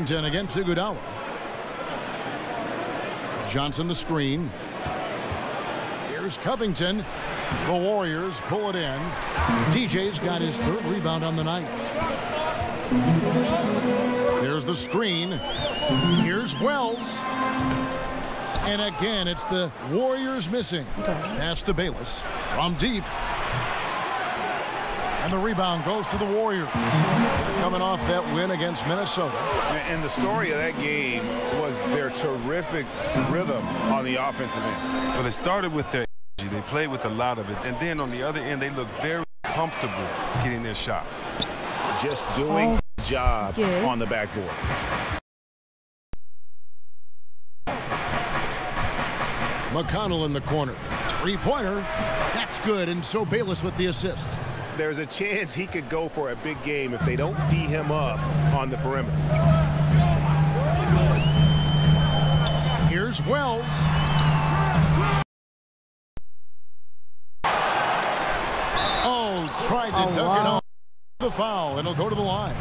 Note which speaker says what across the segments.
Speaker 1: Against Iguodala. Johnson the screen. Here's Covington. The Warriors pull it in. DJ's got his third rebound on the night. There's the screen. Here's Wells. And again, it's the Warriors missing. Pass to Bayless from deep. And the rebound goes to the Warriors. Coming off that win against Minnesota.
Speaker 2: And the story of that game was their terrific rhythm on the offensive end.
Speaker 3: Well, it started with their energy. They played with a lot of it. And then on the other end, they looked very comfortable getting their shots.
Speaker 2: Just doing the job on the backboard.
Speaker 1: McConnell in the corner. Three-pointer. That's good. And so Bayless with the assist.
Speaker 2: There's a chance he could go for a big game if they don't D him up on the perimeter.
Speaker 1: Here's Wells. Oh, tried to dunk it on the foul, and he'll go to the line.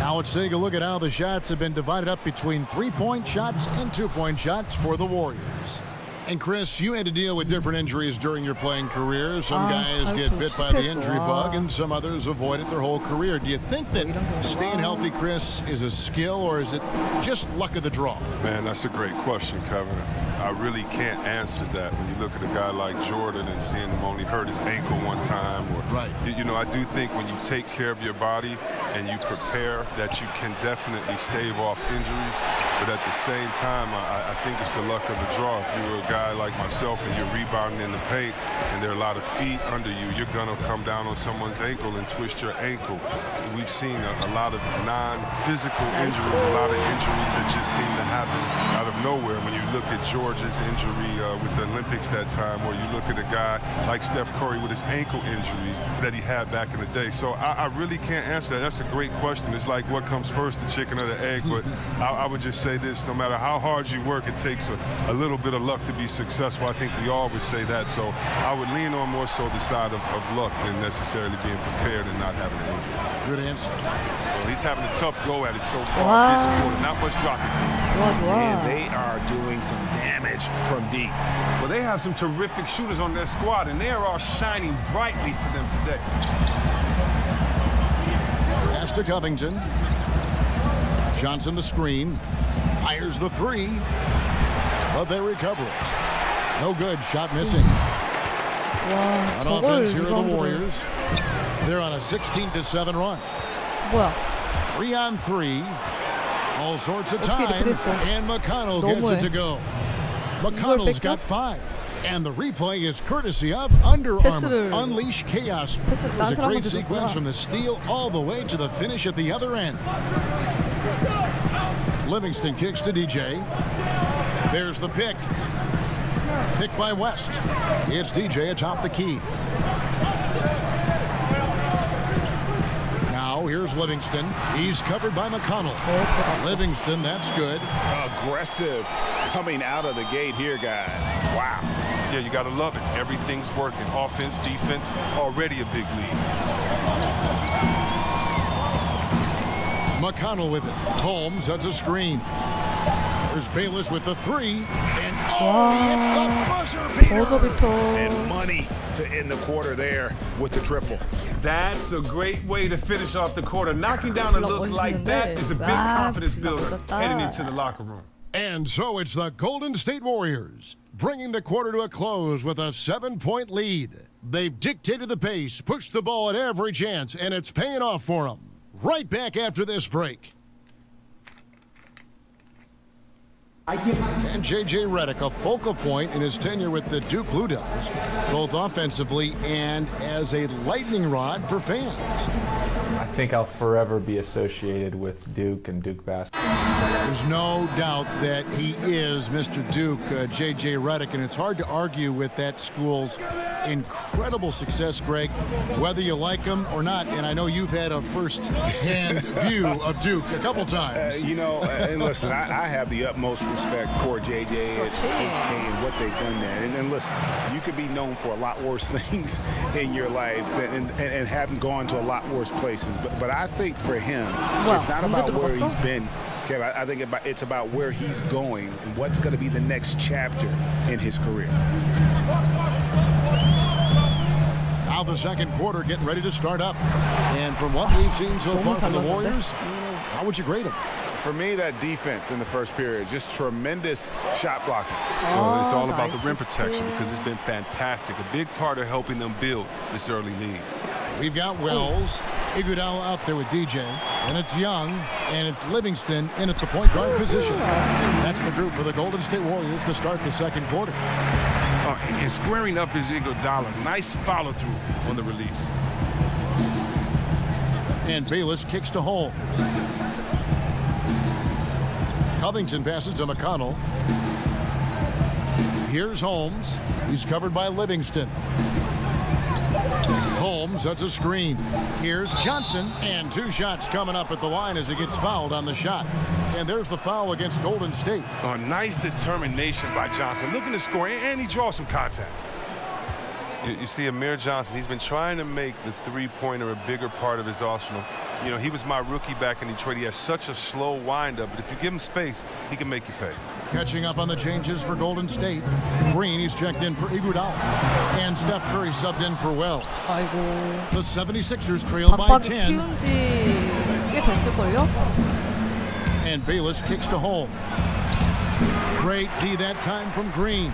Speaker 1: Now let's take a look at how the shots have been divided up between three-point shots and two-point shots for the Warriors. And Chris, you had to deal with different injuries during your playing career. Some guys get bit by the injury bug and some others avoid it their whole career. Do you think that staying healthy, Chris, is a skill or is it just luck of the draw?
Speaker 3: Man, that's a great question, Kevin. I really can't answer that when you look at a guy like Jordan and seeing him only hurt his ankle one time. Or, you know, I do think when you take care of your body and you prepare that you can definitely stave off injuries. But at the same time, I think it's the luck of the draw. If you're a guy like myself and you're rebounding in the paint and there are a lot of feet under you, you're going to come down on someone's ankle and twist your ankle. We've seen a lot of non-physical injuries, a lot of injuries that just seem to happen out of nowhere. When you look at George's injury with the Olympics that time, or you look at a guy like Steph Curry with his ankle injuries that he had back in the day. So I really can't answer that. That's a great question. It's like what comes first, the chicken or the egg? But I would just say this, no matter how hard you work, it takes a little bit of luck to be successful. I think we always say that. So I would lean on more so the side of luck than necessarily being prepared and not having an injury.
Speaker 1: Good answer.
Speaker 3: Well, he's having a tough go at it so far this quarter. Not much dropping.
Speaker 2: And they are doing some damage from deep.
Speaker 3: Well, they have some terrific shooters on their squad, and they are all shining brightly for them today.
Speaker 1: Pass to Covington. Johnson the screen. Fires the three. But they recover it. No good. Shot missing. On offense, here are the Warriors. They're on a 16-7 run. 3-on-3. All sorts of time. And McConnell gets it to go. McConnell's got 5. And the replay is courtesy of Under Armour. Unleash chaos. It was a great sequence from the steal all the way to the finish at the other end. Livingston kicks to DJ. There's the pick. Pick by West. It's DJ atop the key. Now here's Livingston. He's covered by McConnell. Livingston, that's good.
Speaker 2: Aggressive coming out of the gate here, guys. Wow.
Speaker 3: Yeah, you got to love it. Everything's working. Offense, defense, already a big lead.
Speaker 1: McConnell with it. Holmes, that's a screen. There's Bayless with the three. And he hits the buzzer beater.
Speaker 2: And money to end the quarter there with the triple.
Speaker 3: That's a great way to finish off the quarter. Knocking down a look like that is a big confidence builder heading into the locker room.
Speaker 1: And so it's the Golden State Warriors bringing the quarter to a close with a 7-point lead. They've dictated the pace, pushed the ball at every chance, and it's paying off for them. Right back after this break. And J.J. Redick, a focal point in his tenure with the Duke Blue Devils, both offensively and as a lightning rod for fans.
Speaker 4: I think I'll forever be associated with Duke and Duke basketball.
Speaker 1: There's no doubt that he is Mr. Duke, J.J. Redick, and it's hard to argue with that school's incredible success, Greg, whether you like him or not. And I know you've had a first-hand view of Duke a couple times.
Speaker 2: You know, and listen, I have the utmost respect Core JJ and HK and what they've done there. And listen, you could be known for a lot worse things in your life and haven't gone to a lot worse places. But I think for him, it's not about where he's been. Kev, I think it's about where he's going and what's going to be the next chapter in his career.
Speaker 1: Now the second quarter getting ready to start up. And from what we've seen so far from the Warriors, how would you grade them?
Speaker 2: For me, that defense in the first period, just tremendous shot blocking.
Speaker 3: Well, it's all about the rim protection because it's been fantastic. A big part of helping them build this early lead.
Speaker 1: We've got Wells, Iguodala out there with DJ, and it's Young, and it's Livingston in at the point guard position. That's the group for the Golden State Warriors to start the second quarter.
Speaker 3: And squaring up is Iguodala. Nice follow through on the release.
Speaker 1: And Bayless kicks to Holmes. Covington passes to McConnell. Here's Holmes. He's covered by Livingston. Holmes, that's a screen. Here's Johnson, and 2 shots coming up at the line as he gets fouled on the shot. And there's the foul against Golden State.
Speaker 3: Nice determination by Johnson, looking to score, and he draws some contact. You see Amir Johnson, he's been trying to make the three-pointer a bigger part of his arsenal. You know, he was my rookie back in Detroit. He has such a slow wind-up, but if you give him space, he can make you pay.
Speaker 1: Catching up on the changes for Golden State. Green, he's checked in for Iguodala. And Steph Curry subbed in for Wells.
Speaker 5: 아이고.
Speaker 1: The 76ers trail by 10.
Speaker 5: 키운 지 꽤 됐을걸요?
Speaker 1: And Bayless kicks to Holmes. Great D that time from Green.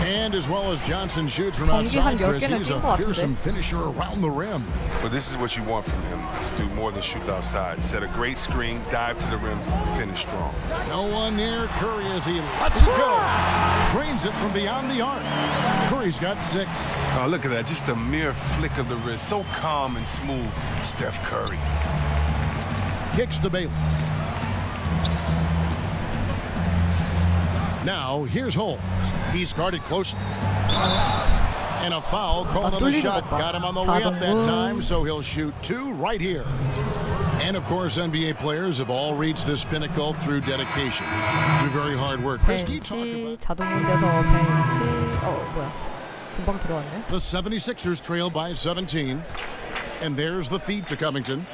Speaker 1: And as well as Johnson shoots from outside, Chris, he's a fearsome finisher around the rim.
Speaker 3: But this is what you want from him, to do more than shoot outside. Set a great screen, dive to the rim, finish strong.
Speaker 1: No one near Curry as he lets it go. Drains it from beyond the arc. Curry's got 6.
Speaker 3: Oh, look at that, just a mere flick of the wrist. So calm and smooth, Steph Curry.
Speaker 1: Kicks to Bayless. Now, here's Holmes. He's guarded close. And a foul called on the shot. Got him on the way up that time, so he'll shoot 2 right here. And, of course, NBA players have all reached this pinnacle through dedication, through very hard work.
Speaker 5: 벤치, 자동문에서 벤치. 뭐야. 금방 들어왔네.
Speaker 1: The 76ers trail by 17. And there's the feed to Covington.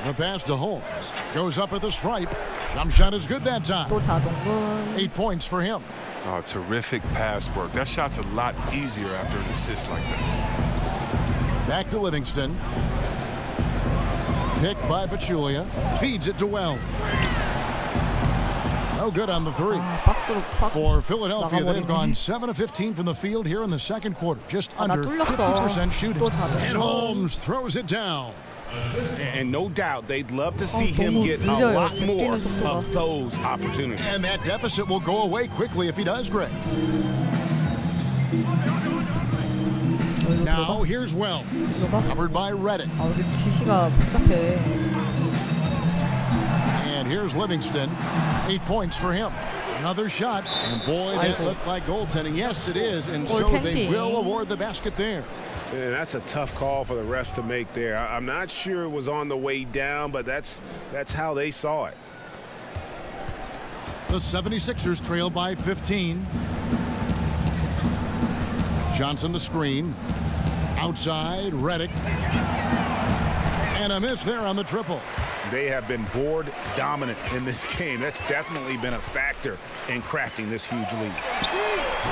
Speaker 1: The pass to Holmes. Goes up at the stripe. Jump shot is good that time.
Speaker 5: 또 자동문.
Speaker 1: 8 points for him.
Speaker 3: Oh, terrific pass work. That shot's a lot easier after an assist like that.
Speaker 1: Back to Livingston. Picked by Pachulia. Feeds it to Wells. No good on the 3. For Philadelphia, they've gone 7 of 15 from the field here in the second quarter. Just under 50% shooting. And Holmes throws it down.
Speaker 2: And no doubt they'd love to see him get a lot more of those opportunities.
Speaker 1: And that deficit will go away quickly if he does, Greg. Now here's Wells, covered by Reddick.
Speaker 5: 지시가 복잡해.
Speaker 1: And here's Livingston, 8 points for him. Another shot, and boy, that looked like goaltending. Yes, it is, and so they will award the basket there.
Speaker 2: And that's a tough call for the refs to make there. I'm not sure it was on the way down, but that's how they saw it.
Speaker 1: The 76ers trail by 15. Johnson the screen. Outside, Reddick. And a miss there on the triple.
Speaker 2: They have been board dominant in this game. That's definitely been a factor in crafting this huge lead.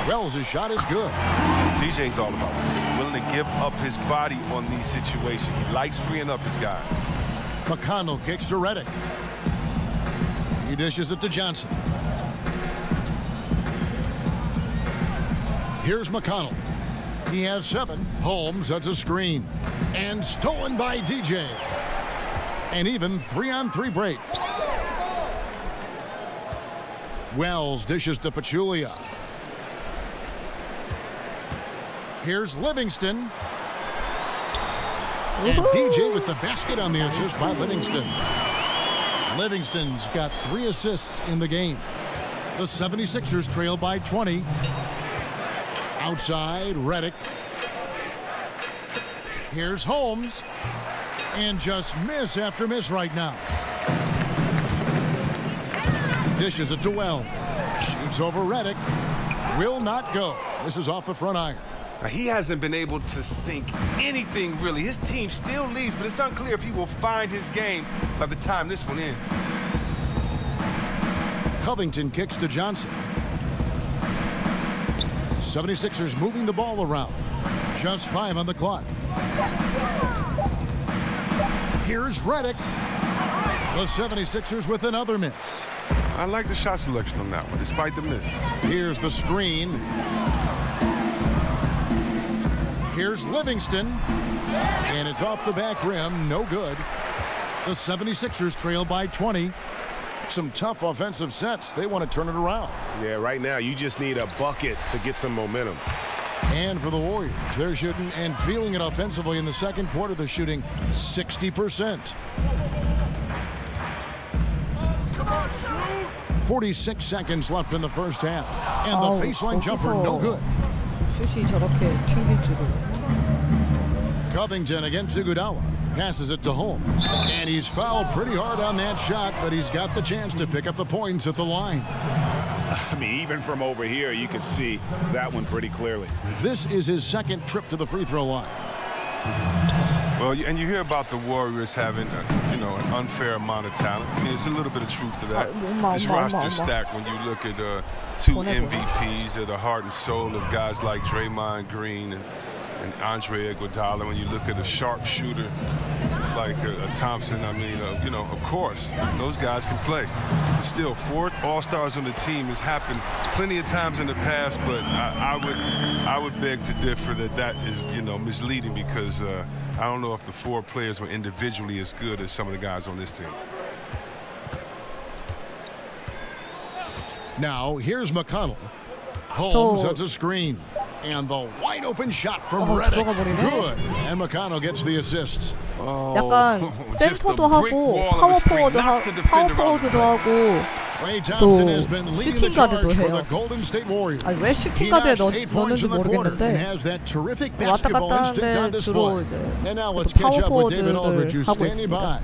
Speaker 1: Wells' shot is good.
Speaker 3: DJ's all about it. Willing to give up his body on these situations. He likes freeing up his guys.
Speaker 1: McConnell kicks to Reddick. He dishes it to Johnson. Here's McConnell. He has 7. Holmes, that's a screen. And stolen by DJ. An even 3-on-3 break. Wells dishes to Pachulia. Here's Livingston. And DJ with the basket on the assist by Livingston. Livingston's got 3 assists in the game. The 76ers trail by 20. Outside, Reddick. Here's Holmes. And just miss after miss right now. Dishes it to Wells. Shoots over Reddick. Will not go. This is off the front iron.
Speaker 3: Now, he hasn't been able to sink anything really. His team still leads, but it's unclear if he will find his game by the time this one ends.
Speaker 1: Covington kicks to Johnson. 76ers moving the ball around. Just 5 on the clock. Here's Reddick. The 76ers with another miss.
Speaker 3: I like the shot selection on that one, despite the miss.
Speaker 1: Here's the screen. Here's Livingston. And it's off the back rim. No good. The 76ers trail by 20. Some tough offensive sets. They want to turn it around.
Speaker 2: Yeah, right now you just need a bucket to get some momentum.
Speaker 1: And for the Warriors, they're shooting and feeling it offensively in the second quarter. They're shooting 60%. 46 seconds left in the first half. And the baseline jumper, no good.
Speaker 5: 슛이 저렇게 튕길 줄은.
Speaker 1: Covington against Iguodala. Passes it to Holmes. And he's fouled pretty hard on that shot, but he's got the chance to pick up the points at the line.
Speaker 2: I mean, even from over here, you can see that one pretty clearly.
Speaker 1: This is his second trip to the free throw line.
Speaker 3: Well, and you hear about the Warriors having, an unfair amount of talent. I mean, there's a little bit of truth to that. This roster stacked when you look at two MVPs that are the heart and soul of guys like Draymond Green and Andre Iguodala. When you look at a sharpshooter like a Thompson, I mean, of course, those guys can play. But still, 4 All-Stars on the team has happened plenty of times in the past, but I would beg to differ that is, misleading because I don't know if the 4 players were individually as good as some of the guys on this team.
Speaker 1: Now, here's McConnell. Holmes sets a screen. And the wide open shot from Reddick. Good. And McConnell gets the assist.
Speaker 5: 약간 센터도 하고 파워포워드도 하고 또 슈팅 가드도 해요. 아니 왜 슈팅 가드에 넣는지 모르겠는데 왔다 갔다 하는데 주로 이제 파워포워드를 하고 있습니다.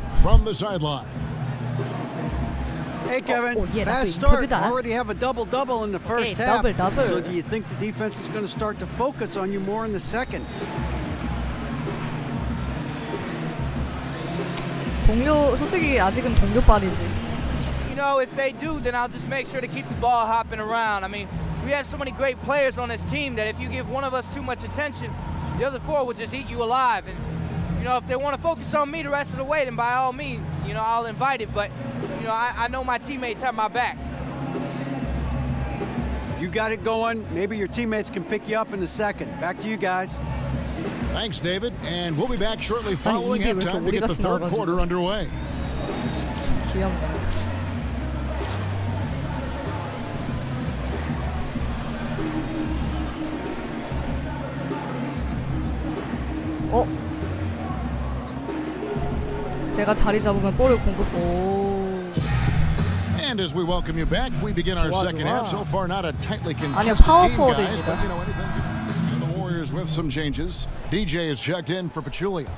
Speaker 6: Hey Kevin, fast start. Already have a double-double in the first half.
Speaker 5: double.
Speaker 6: So do you think the defense is going to start to focus on you more in the second?
Speaker 5: 솔직히 아직은 동료빨이지.
Speaker 7: You know, if they do, then I'll just make sure to keep the ball hopping around. I mean, we have so many great players on this team that if you give one of us too much attention, the other 4 will just eat you alive. And if they want to focus on me the rest of the way, then by all means, I'll invite it. But, I know my teammates have my back.
Speaker 6: You got it going. Maybe your teammates can pick you up in the second. Back to you guys.
Speaker 1: Thanks, David. And we'll be back shortly following halftime to get the third quarter underway.
Speaker 5: 내가 자리 잡으면 볼을 공격고.
Speaker 1: And as we welcome you back, we begin our second half. So far, not a tightly contested game, guys, but anything. The Warriors with some changes. DJ is checked in for Pachulia.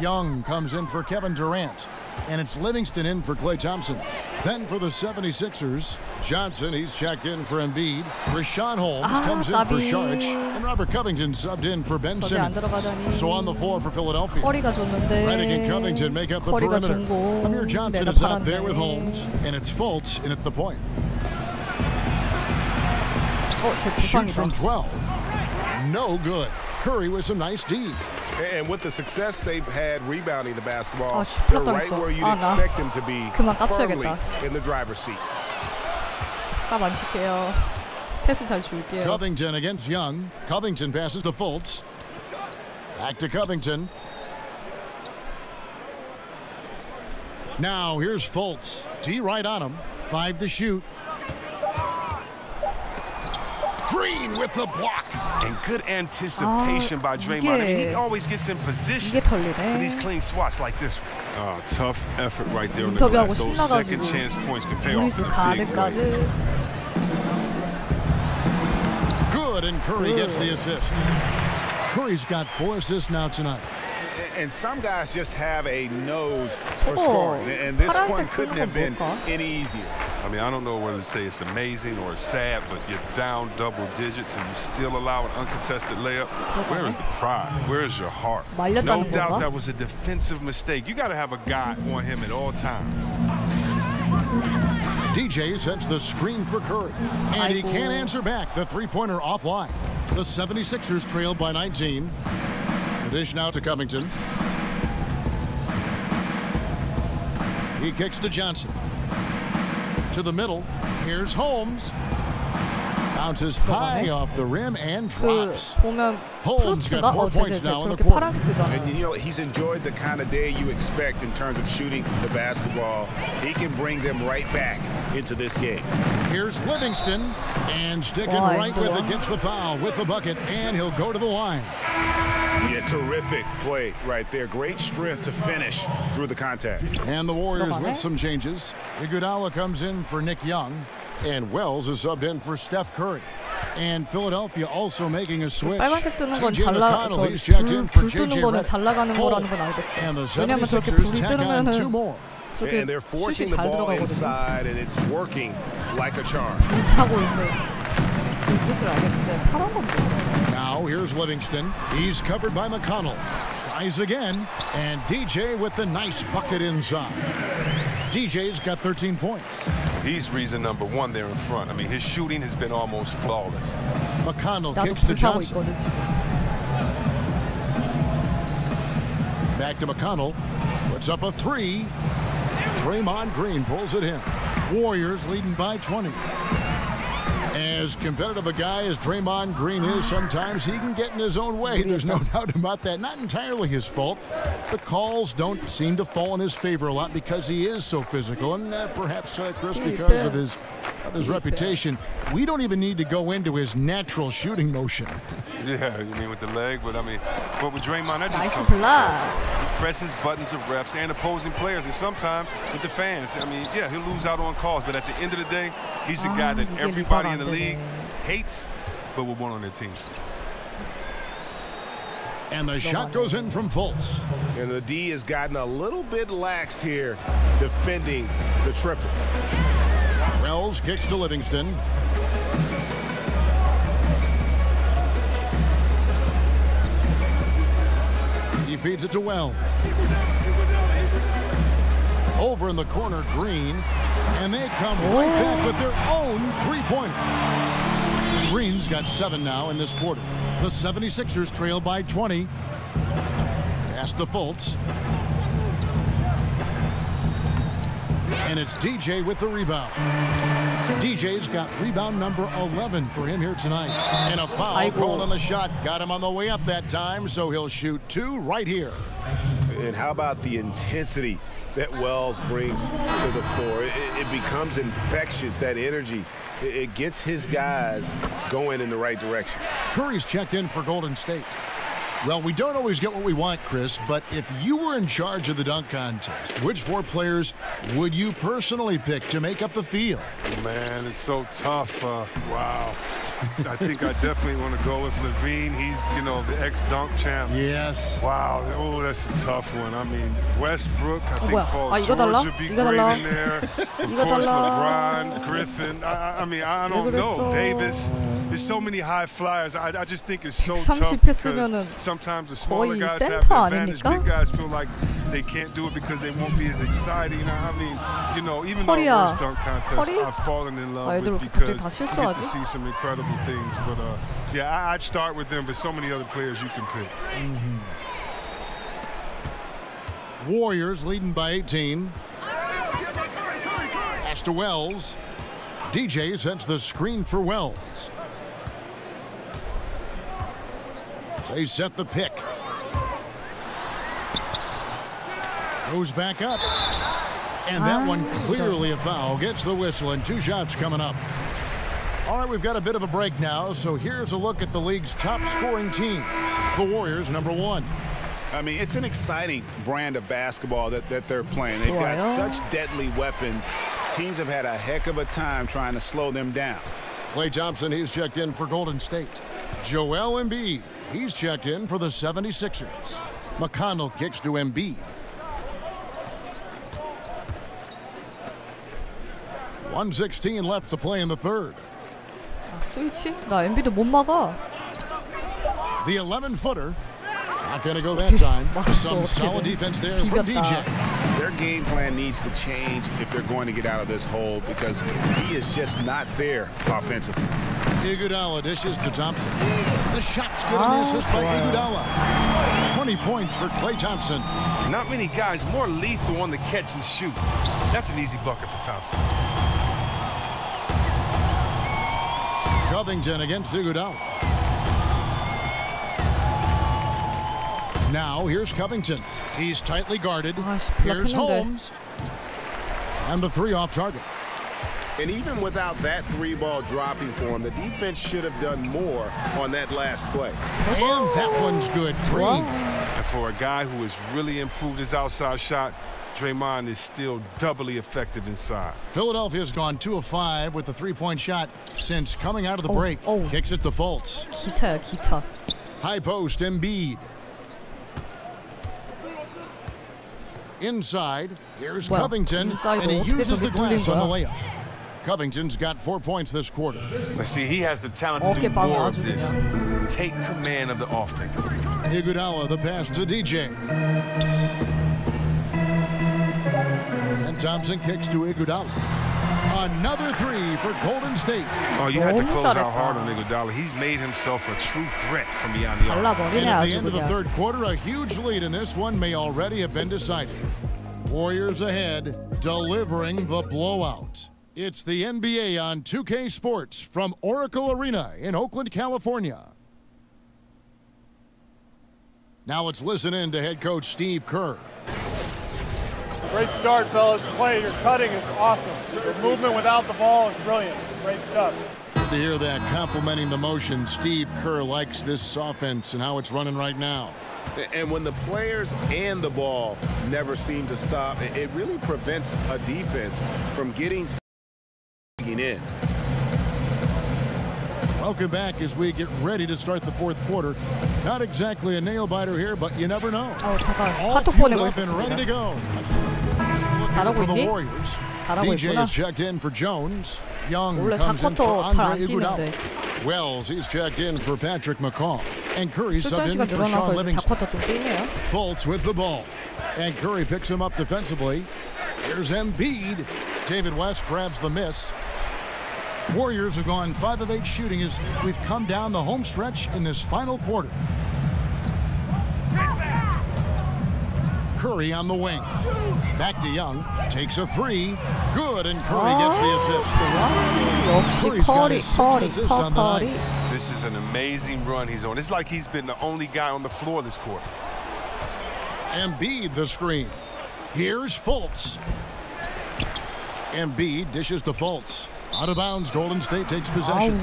Speaker 1: Young comes in for Kevin Durant. And it's Livingston in for Klay Thompson. Then for the 76ers, Johnson, he's checked in for Embiid. Rashawn Holmes comes in for Saric. And Robert Covington subbed in for Ben Simmons. So on the floor for Philadelphia. Reddick and Covington make up the perimeter. Amir Johnson is out there with Holmes. And it's Fultz in at the point. Shoots from 12. No good. Curry with some nice D.
Speaker 2: And with the success they've had rebounding the basketball, they're right where you'd expect them to be firmly in the driver's seat.
Speaker 5: 깜 안 칠게요. 패스 잘 줄게요.
Speaker 1: Covington against Young. Covington passes to Fultz. Back to Covington. Now here's Fultz. D right on him. 5 to shoot. Green with the block.
Speaker 3: And good anticipation by Draymond. I mean, he always gets in position for these clean swats like this one. Tough effort right there on the glass. Those second chance points can pay off in a big way.
Speaker 1: Good, and Curry gets the assist. Curry's got 4 assists now tonight.
Speaker 2: And some guys just have a nose for scoring, and this one couldn't have been any easier.
Speaker 3: I mean, I don't know whether to say it's amazing or it's sad, but you're down double digits and you still allow an uncontested layup. Where is the pride? Where is your heart? No doubt that was a defensive mistake. You got to have a guy on him at all times.
Speaker 1: DJ sets the screen for Curry, and he can't answer back. The three-pointer offline. The 76ers trailed by 19. The dish now to Covington. He kicks to Johnson. To the middle. Here's Holmes. Bounces high off the rim and drops. Holmes got 4 points now in the quarter.
Speaker 2: And you know, he's enjoyed the kind of day you expect in terms of shooting the basketball. He can bring them right back into this game.
Speaker 1: Here's Livingston, and sticking right with it, gets the foul with the bucket, and he'll go to the line.
Speaker 2: Yeah, terrific play right there. Great strength to finish through the contact.
Speaker 1: And the Warriors with some changes. Iguodala comes in for Nick Young, and Wells is subbed in for Steph Curry. And Philadelphia also making a switch.
Speaker 5: 빨간색 뜨는 건 불 뜨는 거는 잘 나가는 거라는 건 알겠어. 왜냐면 저렇게 불이 뜨면은
Speaker 2: and they're forcing the ball inside, and it's working like a charm.
Speaker 5: 불 타고 있는 그 뜻을 알겠는데 파란 건 뭐야?
Speaker 1: Now here's Livingston. He's covered by McConnell. Tries again, and DJ with the nice bucket inside. DJ's got 13 points.
Speaker 3: He's reason number one there in front. I mean, his shooting has been almost flawless.
Speaker 1: McConnell kicks to Johnson. Back to McConnell. Puts up a three. Draymond Green pulls it in. Warriors leading by 20. As competitive a guy as Draymond Green is, sometimes he can get in his own way. There's no doubt about that. Not entirely his fault. The calls don't seem to fall in his favor a lot because he is so physical, and perhaps, Chris, because of his reputation. We don't even need to go into his natural shooting motion.
Speaker 3: Yeah, you mean with the leg, but I mean, but with Draymond, that just comes. He presses buttons of refs and opposing players, and sometimes with the fans. I mean, yeah, he'll lose out on calls, but at the end of the day, he's a guy that everybody in the league hates, but will want on their team.
Speaker 1: And the shot goes in from Fultz.
Speaker 2: And the D has gotten a little bit laxed here, defending the triple.
Speaker 1: Wells kicks to Livingston. He feeds it to Wells. Over in the corner, Green. And they come right back with their own three-pointer. Green's got 7 now in this quarter. The 76ers trail by 20. Pass to Fultz. And it's DJ with the rebound. DJ's got rebound number 11 for him here tonight. And a foul called on the shot. Got him on the way up that time, so he'll shoot 2 right here.
Speaker 2: And how about the intensity that Wells brings to the floor? It becomes infectious, that energy. It gets his guys going in the right direction.
Speaker 1: Curry's checked in for Golden State. Well, we don't always get what we want, Chris, but if you were in charge of the dunk contest, which 4 players would you personally pick to make up the field?
Speaker 3: Man, it's so tough. Wow. I think I definitely want to go with Levine. He's, you know, the ex-dunk champ.
Speaker 1: Yes.
Speaker 3: Wow. Oh, that's a tough one. I mean, Westbrook, I think Paul George would be great in there. Of course, LeBron, Griffin. I mean, I don't know. Davis. There's so many high flyers. I just think it's so tough because sometimes the smaller guys have the advantage. Big guys feel like they can't do it because they won't be as exciting. I mean, you know, even though worst dunk contest, I've fallen in love with because you get to see some incredible things. But yeah, I'd start with them, but so many other players you can pick.
Speaker 1: Warriors leading by 18. Pass to Wells. DJ sets the screen for Wells. They set the pick. Goes back up. And that one clearly a foul. Gets the whistle, and 2 shots coming up. All right, we've got a bit of a break now, so here's a look at the league's top scoring teams. The Warriors, number 1.
Speaker 2: I mean, it's an exciting brand of basketball that they're playing. They've got such deadly weapons. Teams have had a heck of a time trying to slow them down.
Speaker 1: Klay Thompson, he's checked in for Golden State. Joel Embiid, he's checked in for the 76ers. McConnell kicks to Embiid. 1:16 left to play in the third.
Speaker 5: 스위치? 나 엔비드 못 막아.
Speaker 1: The 11-footer. Not going to go that time. Some solid defense there from DJ.
Speaker 2: Their game plan needs to change if they're going to get out of this hole because he is just not there offensively.
Speaker 1: Iguodala dishes to Thompson. The shot's good on the assist by Iguodala. 20 points for Klay Thompson.
Speaker 3: Not many guys more lethal on the catch and shoot. That's an easy bucket for Thompson.
Speaker 1: Covington against Iguodala. Now here's Covington. He's tightly guarded. Here's Holmes. And the three off target.
Speaker 2: And even without that three ball dropping for him, the defense should have done more on that last play.
Speaker 1: And that one's good. Green.
Speaker 3: And for a guy who has really improved his outside shot, Draymond is still doubly effective inside.
Speaker 1: Philadelphia's gone 2 of 5 with the three-point shot since coming out of the break. Kicks it to Fultz.
Speaker 5: 기차야, 기차.
Speaker 1: High post, Embiid. Inside, here's Covington, and he uses the glass on the layup. Covington's got 4 points this quarter.
Speaker 3: See, he has the talent to do more of this. Take command of the offense.
Speaker 1: Iguodala, the pass to DJ. And Thompson kicks to Iguodala. Another three for Golden State.
Speaker 3: Oh, you had to close out hard on Iguodala. He's made himself a true threat from beyond the arc.
Speaker 1: And at the end of the third quarter, a huge lead in this one may already have been decided. Warriors ahead, delivering the blowout. It's the NBA on 2K Sports from Oracle Arena in Oakland, California. Now let's listen in to head coach Steve Kerr.
Speaker 8: Great start, fellas. Play, your cutting is awesome. Your movement without the ball is brilliant. Great stuff.
Speaker 1: Good to hear that. Complimenting the motion. Steve Kerr likes this offense and how it's running right now.
Speaker 2: And when the players and the ball never seem to stop, it really prevents a defense from getting in.
Speaker 1: Welcome back as we get ready to start the fourth quarter. Not exactly a nail-biter here, but you never know.
Speaker 5: 잠깐
Speaker 1: All
Speaker 5: 카톡
Speaker 1: fueled
Speaker 5: 보내고
Speaker 1: up and ready to
Speaker 5: 있었습니다.
Speaker 1: go.
Speaker 5: 잘하고
Speaker 1: For the
Speaker 5: 있니?
Speaker 1: Warriors.
Speaker 5: 잘하고
Speaker 1: DJ
Speaker 5: 있구나.
Speaker 1: is checked in for Jones. Young
Speaker 5: 원래
Speaker 1: comes in for
Speaker 5: 4쿼터 잘 안
Speaker 1: Andre
Speaker 5: 뛰는데.
Speaker 1: Iguodala. Wells, he's checked in for Patrick McCaw. And Curry
Speaker 5: 출전
Speaker 1: subbed in
Speaker 5: 시간
Speaker 1: for Sean
Speaker 5: 늘어나서 이제
Speaker 1: Livingston.
Speaker 5: 4쿼터 좀 뛰네요.
Speaker 1: Fultz with the ball. And Curry picks him up defensively. Here's Embiid. David West grabs the miss. Warriors have gone 5 of 8 shooting as we've come down the home stretch in this final quarter. Curry on the wing. Back to Young. Takes a three. Good, and Curry gets the assist.
Speaker 5: 역시 커리.
Speaker 3: This is an amazing run he's on. It's like he's been the only guy on the floor this quarter.
Speaker 1: Embiid the screen. Here's Fultz. Embiid dishes to Fultz. Out of bounds, Golden State takes possession.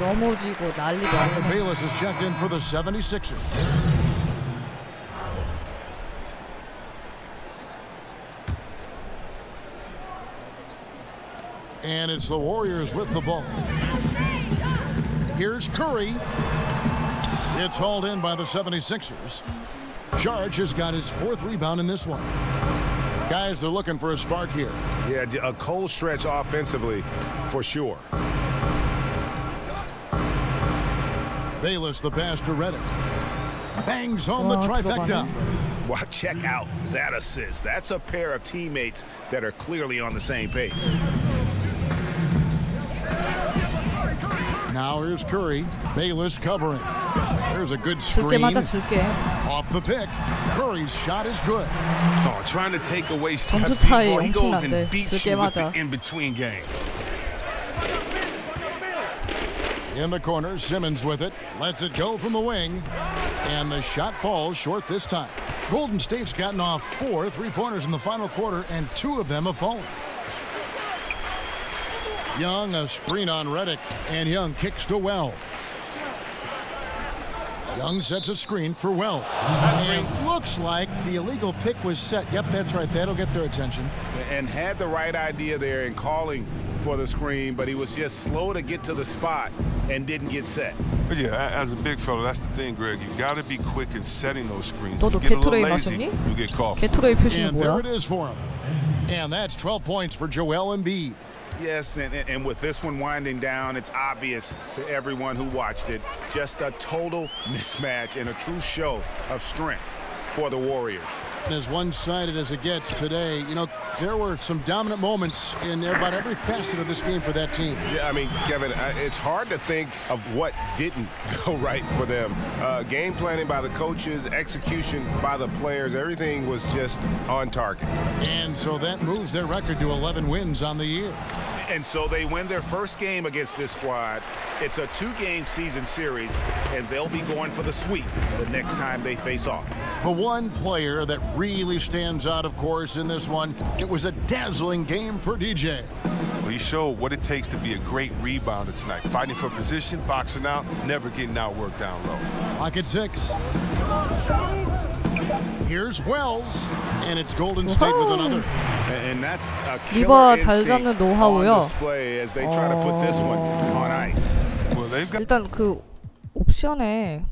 Speaker 5: 넘어지고 난리가.
Speaker 1: Bayless is checked in for the 76ers. And it's the Warriors with the ball. Here's Curry. It's hauled in by the 76ers. Jarge has got his 4th rebound in this one. Guys, they're looking for a spark here.
Speaker 2: Yeah, a cold stretch offensively, for sure.
Speaker 1: Bayless, the pass to Reddick. Bangs home the trifecta.
Speaker 2: Wow, check out that assist. That's a pair of teammates that are clearly on the same page.
Speaker 1: Now here's Curry. Bayless covering. There's a good screen. Off the pick. Curry's shot is good.
Speaker 3: Oh, trying to take away
Speaker 5: 점수 차이
Speaker 3: he goes and
Speaker 5: 엄청난데
Speaker 3: beats
Speaker 5: 줄게
Speaker 3: you with the
Speaker 5: 맞아.
Speaker 3: in-between game.
Speaker 1: In the corner, Simmons with it. Lets it go from the wing. And the shot falls short this time. Golden State's gotten off 4 3-pointers in the final quarter, and 2 of them have fallen. Young, a screen on Reddick, and Young kicks to Wells. Young sets a screen for Wells. And looks like the illegal pick was set. Yep, that's right. That'll get their attention.
Speaker 2: And had the right idea there in calling for the screen, but he was just slow to get to the spot and didn't get set.
Speaker 3: But yeah, as a big fella, that's the thing, Greg. You got to be quick in setting those screens.
Speaker 5: 너도
Speaker 3: If you get a little
Speaker 5: 게토레이
Speaker 3: lazy,
Speaker 5: 마셨니?
Speaker 3: you get caught.
Speaker 5: 게토레이 표시는
Speaker 1: And there
Speaker 5: 뭐야?
Speaker 1: it is for him. And that's 12 points for Joel Embiid.
Speaker 2: Yes, and with this one winding down, it's obvious to everyone who watched it, just a total mismatch and a true show of strength for the Warriors.
Speaker 1: As one-sided as it gets today, you know, there were some dominant moments in about every facet of this game for that team.
Speaker 9: Yeah, I mean, Kevin, it's hard to think of what didn't go right for them. Game planning by the coaches, execution by the players, everything was just on target.
Speaker 1: And so that moves their record to 11 wins on the year.
Speaker 2: And so they win their first game against this squad. It's a 2-game season series, and they'll be going for the sweep the next time they face off.
Speaker 1: The one player that really stands out, of course, in this one, it was a dazzling game for DJ.
Speaker 3: Well, he showed what it takes to be a great rebounder tonight. Fighting for position, boxing out, never getting outworked down low.
Speaker 1: Pocket 6. Here's Wells, and it's Golden State with another.
Speaker 2: And that's a
Speaker 5: 리버
Speaker 2: killer
Speaker 5: 잘
Speaker 2: instinct
Speaker 5: 잡는
Speaker 2: on
Speaker 5: 노하우요.
Speaker 2: display as they try to put this one on ice.
Speaker 3: Well, they've got
Speaker 5: 일단 그 옵션에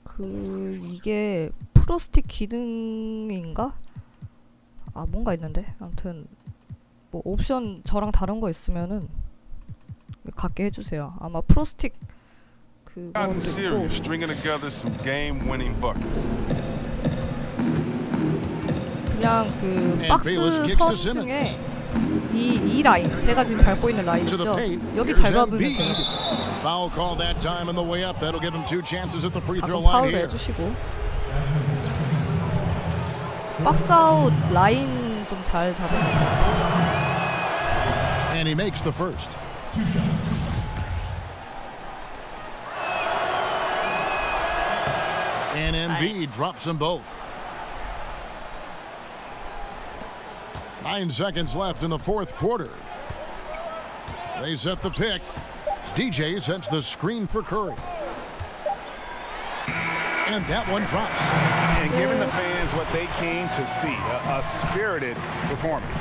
Speaker 5: 그 이게 프로스틱 기능인가? 아 뭔가 있는데 아무튼 뭐 옵션 저랑 다른 거 있으면은 갖게 해주세요. 아마 프로스틱
Speaker 3: gotten
Speaker 5: 그거
Speaker 3: serious, stringing together some game-winning buckets.
Speaker 5: 그냥 그 박스 선 중에 이 라인 제가 지금 밟고 있는 라인이죠. 여기 잘 밟으면 돼요.
Speaker 1: Foul call that time on the way up. That'll give him 2 chances at the free throw
Speaker 5: 가끔
Speaker 1: line
Speaker 5: 파울
Speaker 1: here.
Speaker 5: 해주시고 박스 아웃 라인 좀 잘 잡으면 돼요.
Speaker 1: And he makes the first. And Embiid drops them both. 9 seconds left in the fourth quarter. They set the pick. DJ sets the screen for Curry. And that one drops.
Speaker 2: And giving the fans what they came to see, a spirited performance.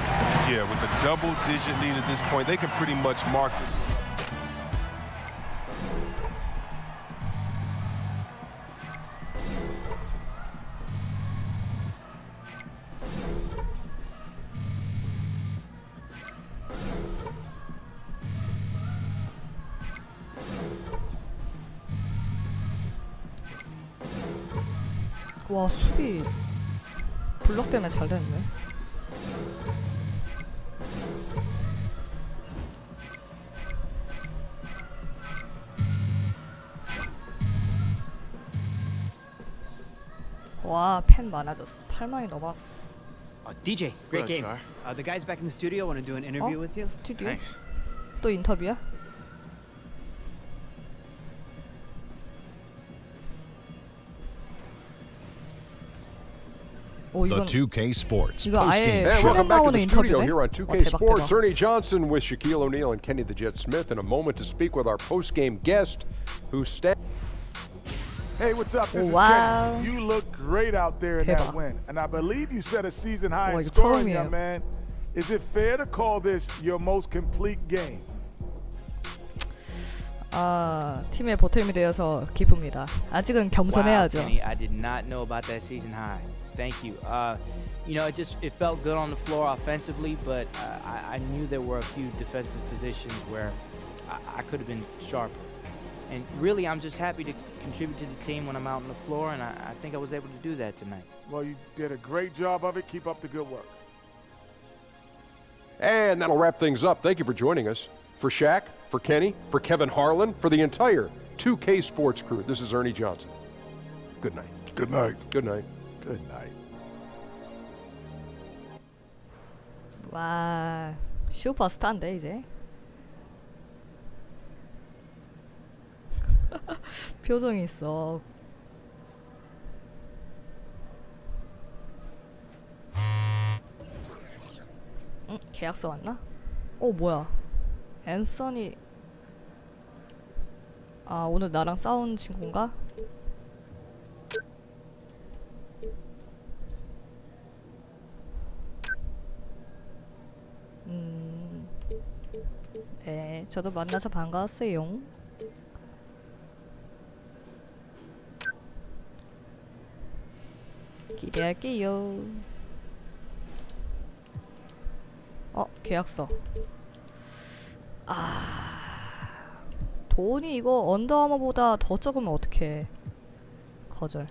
Speaker 3: Yeah, with a double-digit lead at this point, they can pretty much mark it.
Speaker 5: 와 수비 블럭 때문에 잘 됐네. 와 팬 많아졌어. 8만이 넘었어.
Speaker 6: DJ, great game. The guys back in the studio want to do an interview with you.
Speaker 5: 스튜디오?
Speaker 2: Thanks.
Speaker 5: 또 인터뷰야?
Speaker 10: The 2K Sports
Speaker 5: 이거 아예
Speaker 10: postgame.
Speaker 5: 화면 나오는 인터뷰네?
Speaker 11: Here on 2K Sports, Ernie Johnson with Shaquille O'Neal and Kenny the Jet Smith in a moment to speak with our post-game guest who
Speaker 12: Hey, what's up? This is
Speaker 5: wow.
Speaker 12: Kenny. You look great out there in
Speaker 5: 대박.
Speaker 12: that win. And I believe you set a season high in
Speaker 5: 이거
Speaker 12: scoring,
Speaker 5: 처음이에요.
Speaker 12: young man. Is it fair to call this your most complete game?
Speaker 5: 아, 팀의 보탬이 되어서 기쁩니다. 아직은 겸손해야죠.
Speaker 7: Wow, Kenny, I did not know about that season high. Thank you. You know, it felt good on the floor offensively, but I knew there were a few defensive positions where I could have been sharper. And really, I'm just happy to contribute to the team when I'm out on the floor, and I think I was able to do that tonight.
Speaker 12: Well, you did a great job of it. Keep up the good work.
Speaker 11: And that'll wrap things up. Thank you for joining us. For Shaq, for Kenny, for Kevin Harlan, for the entire 2K Sports crew, this is Ernie Johnson. Good night.
Speaker 12: Good night.
Speaker 11: Good night.
Speaker 12: Good night.
Speaker 5: 와, 슈퍼스타인데 이제. 표정이 있어. 계약서 왔나? 뭐야? 앤서니. 아 오늘 나랑 싸운 친구인가? 저도 만나서 반가웠어요. 기대할게요. 계약서. 돈이 이거 언더아머보다 더 적으면 어떡해. 거절.